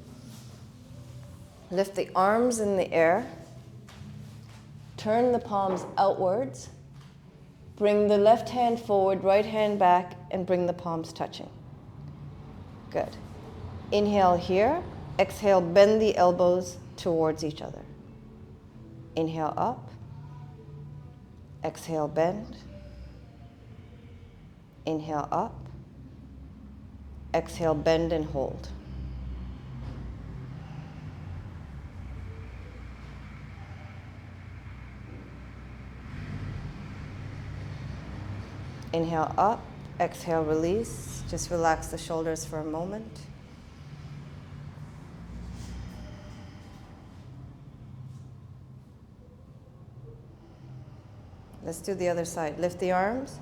Lift the arms in the air. Turn the palms outwards. Bring the left hand forward, right hand back, and bring the palms touching. Good. Inhale here. Exhale, bend the elbows towards each other. Inhale up. Exhale, bend. Inhale up. Exhale, bend and hold. Inhale up. Exhale, release. Just relax the shoulders for a moment. Let's do the other side. Lift the arms.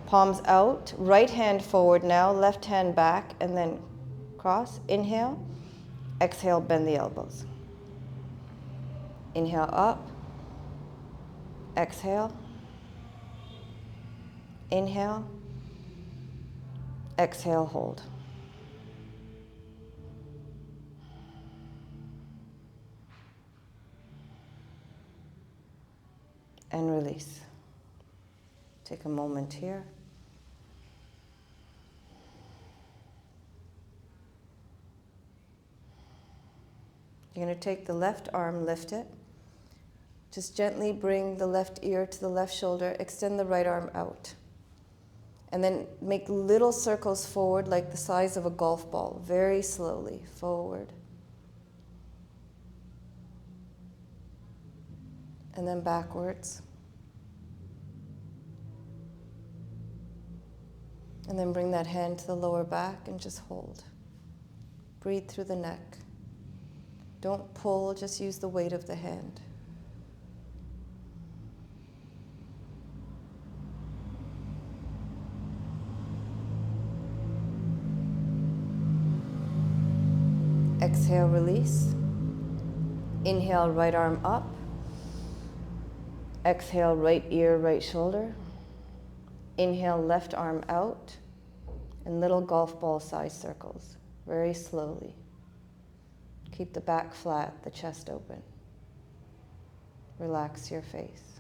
Palms out, right hand forward now, left hand back, and then cross. Inhale, exhale, bend the elbows. Inhale up, exhale, inhale, exhale, hold. And release. Take a moment here. You're going to take the left arm, lift it. Just gently bring the left ear to the left shoulder, extend the right arm out. And then make little circles forward like the size of a golf ball, very slowly, forward. And then backwards. And then bring that hand to the lower back and just hold. Breathe through the neck. Don't pull, just use the weight of the hand. Exhale, release. Inhale, right arm up. Exhale, right ear, right shoulder. Inhale, left arm out, and little golf ball size circles, very slowly. Keep the back flat, the chest open. Relax your face.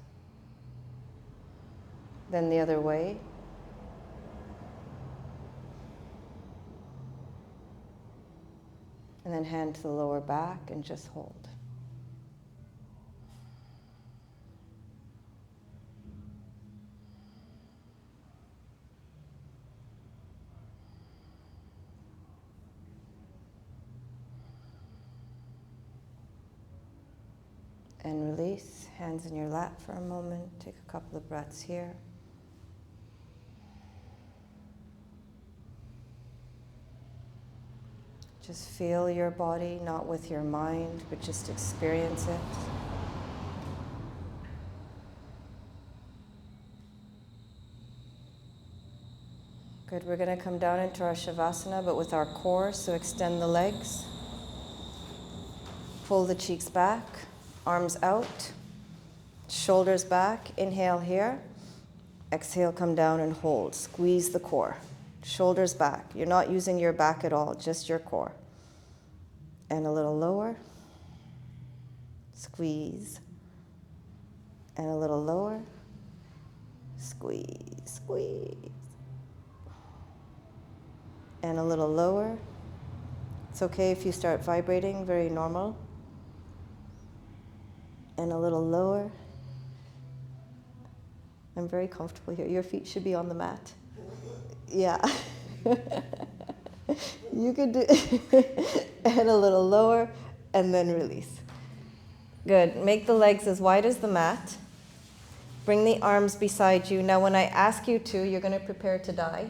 Then the other way. And then hand to the lower back and just hold. And release, hands in your lap for a moment. Take a couple of breaths here. Just feel your body, not with your mind, but just experience it. Good, we're going to come down into our Shavasana, but with our core, so extend the legs. Pull the cheeks back, arms out, shoulders back. Inhale here. Exhale, come down and hold. Squeeze the core. Shoulders back. You're not using your back at all, just your core. And a little lower. Squeeze. And a little lower. Squeeze, squeeze. And a little lower. It's okay if you start vibrating, very normal. And a little lower. I'm very comfortable here. Your feet should be on the mat. Yeah. You could do and a little lower and then release. Good. Make the legs as wide as the mat. Bring the arms beside you. Now when I ask you to, you're going to prepare to die.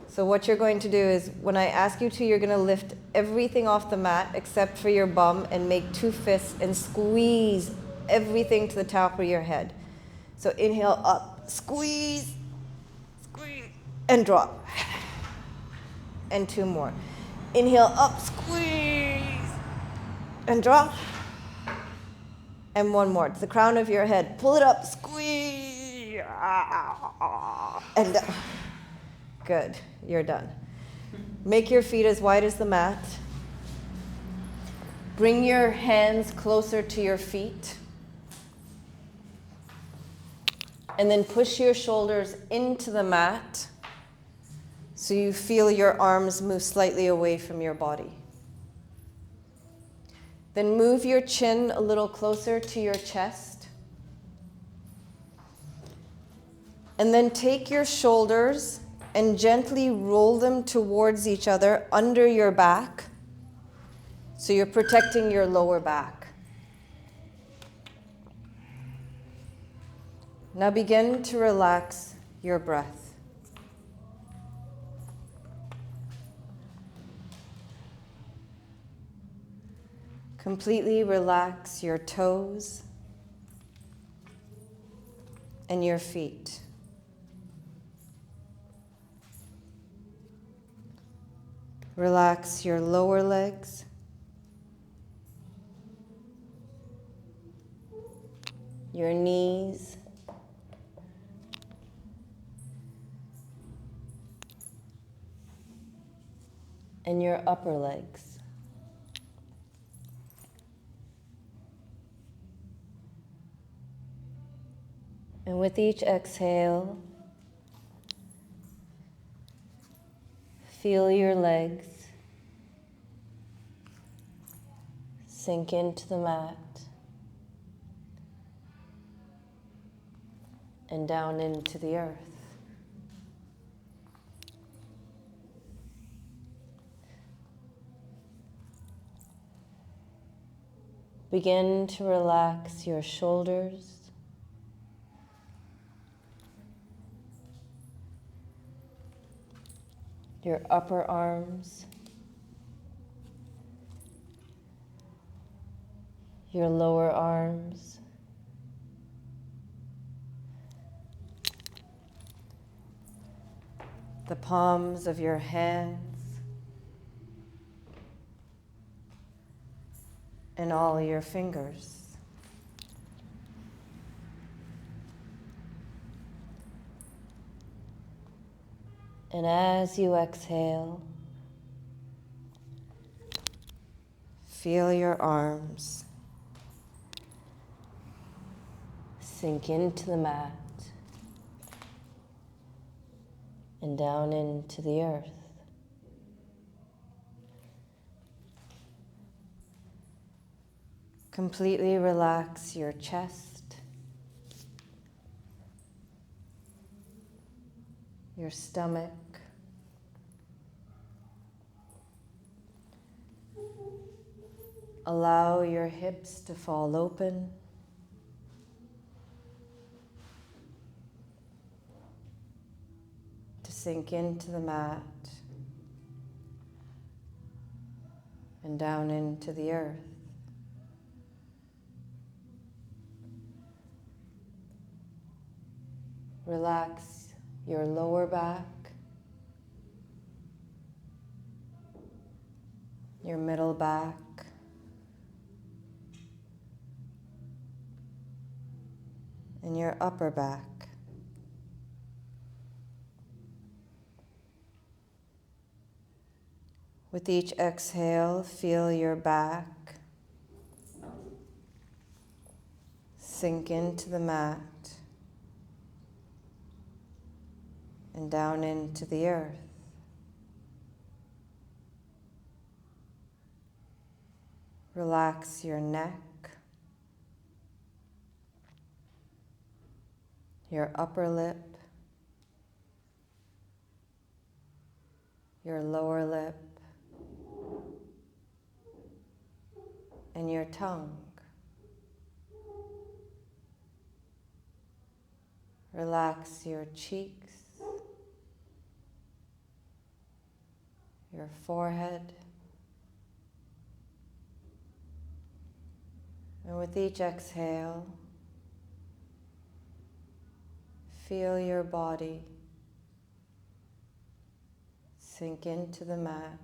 So what you're going to do is when I ask you to, you're going to lift everything off the mat except for your bum and make 2 fists and squeeze everything to the top of your head. So inhale up, squeeze, squeeze, and drop. And 2 more. Inhale up, squeeze, and drop. And 1 more. To the crown of your head. Pull it up, squeeze, and down. Good, you're done. Make your feet as wide as the mat. Bring your hands closer to your feet. And then push your shoulders into the mat so you feel your arms move slightly away from your body. Then move your chin a little closer to your chest. And then take your shoulders and gently roll them towards each other under your back so you're protecting your lower back. Now begin to relax your breath. Completely relax your toes and your feet. Relax your lower legs. Your knees. And your upper legs. And with each exhale, feel your legs sink into the mat and down into the earth. Begin to relax your shoulders, your upper arms, your lower arms, the palms of your hands, and all your fingers. And as you exhale, feel your arms sink into the mat and down into the earth. completely relax your chest, your stomach, allow your hips to fall open. To sink into the mat and down into the earth. Relax your lower back, your middle back, and your upper back. With each exhale, feel your back sink into the mat and down into the earth. Relax your neck, your upper lip, your lower lip, and your tongue. Relax your cheeks, your forehead, and with each exhale, feel your body sink into the mat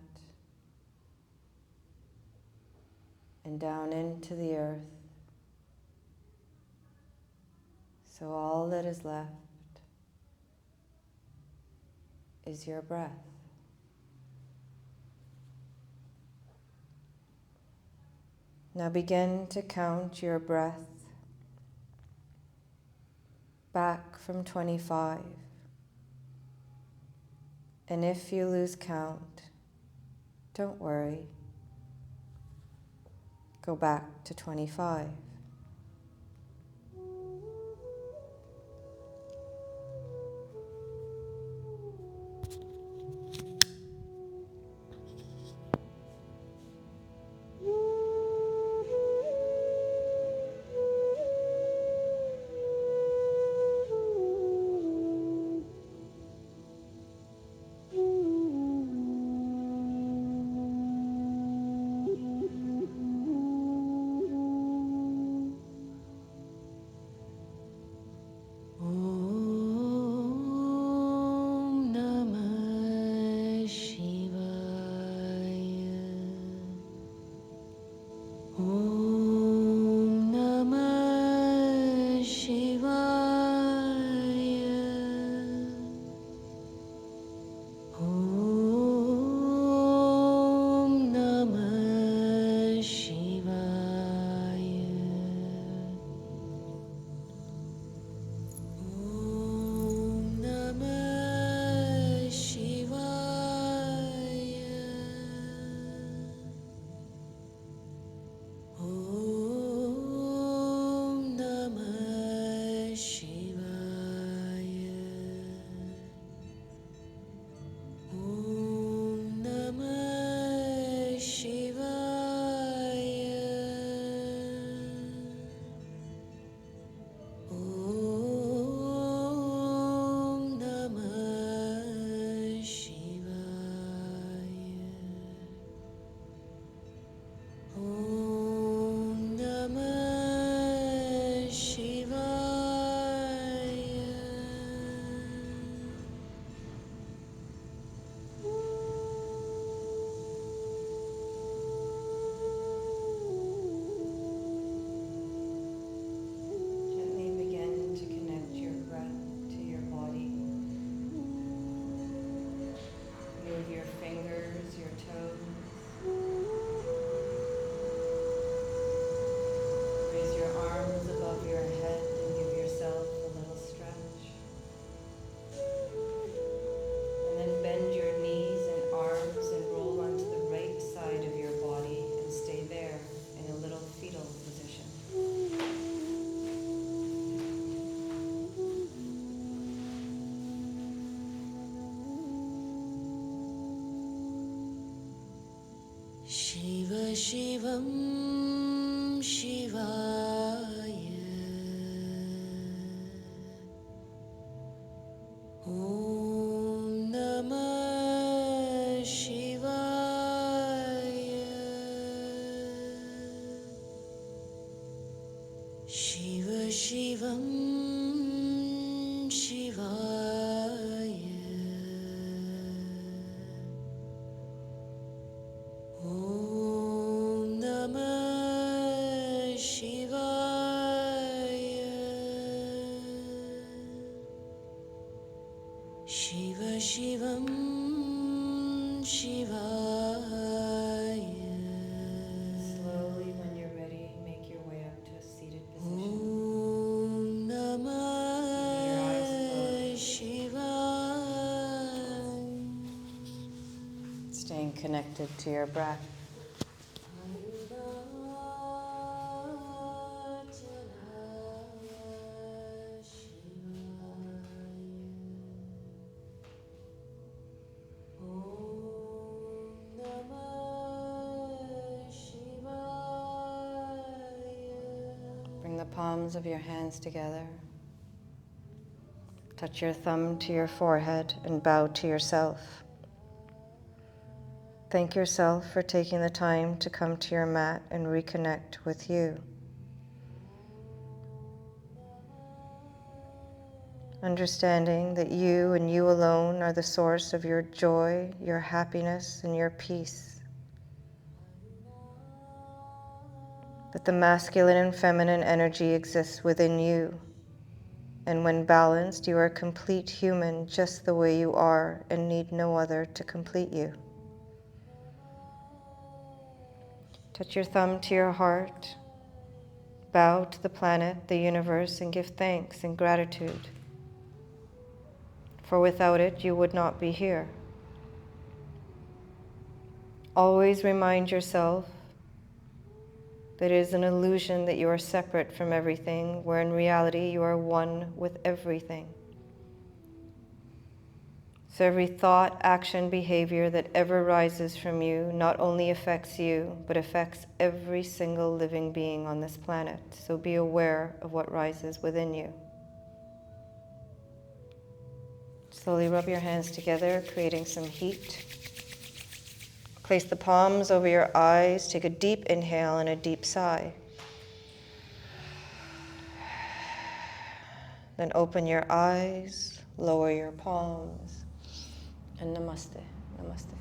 and down into the earth. So all that is left is your breath. Now begin to count your breath back from 25. And if you lose count, don't worry. Go back to 25. Shivam Shivaya. Om Namah Shivaya. Shiva Shivam Shivaya. Om Namah Shivaya. Shiva Shivam Shivaya. Slowly, when you're ready, make your way up to a seated position. Om Namah Shivaya. Staying connected to your breath. Bring the palms of your hands together. Touch your thumb to your forehead and bow to yourself. Thank yourself for taking the time to come to your mat and reconnect with you. Understanding that you and you alone are the source of your joy, your happiness, and your peace. That the masculine and feminine energy exists within you. And when balanced, you are a complete human just the way you are and need no other to complete you. Touch your thumb to your heart. Bow to the planet, the universe, and give thanks and gratitude. For without it, you would not be here. Always remind yourself that it is an illusion that you are separate from everything, where in reality you are one with everything. So every thought, action, behavior that ever rises from you not only affects you, but affects every single living being on this planet. So be aware of what rises within you. Slowly rub your hands together, creating some heat. Place the palms over your eyes. Take a deep inhale and a deep sigh. Then open your eyes, lower your palms, and namaste, namaste.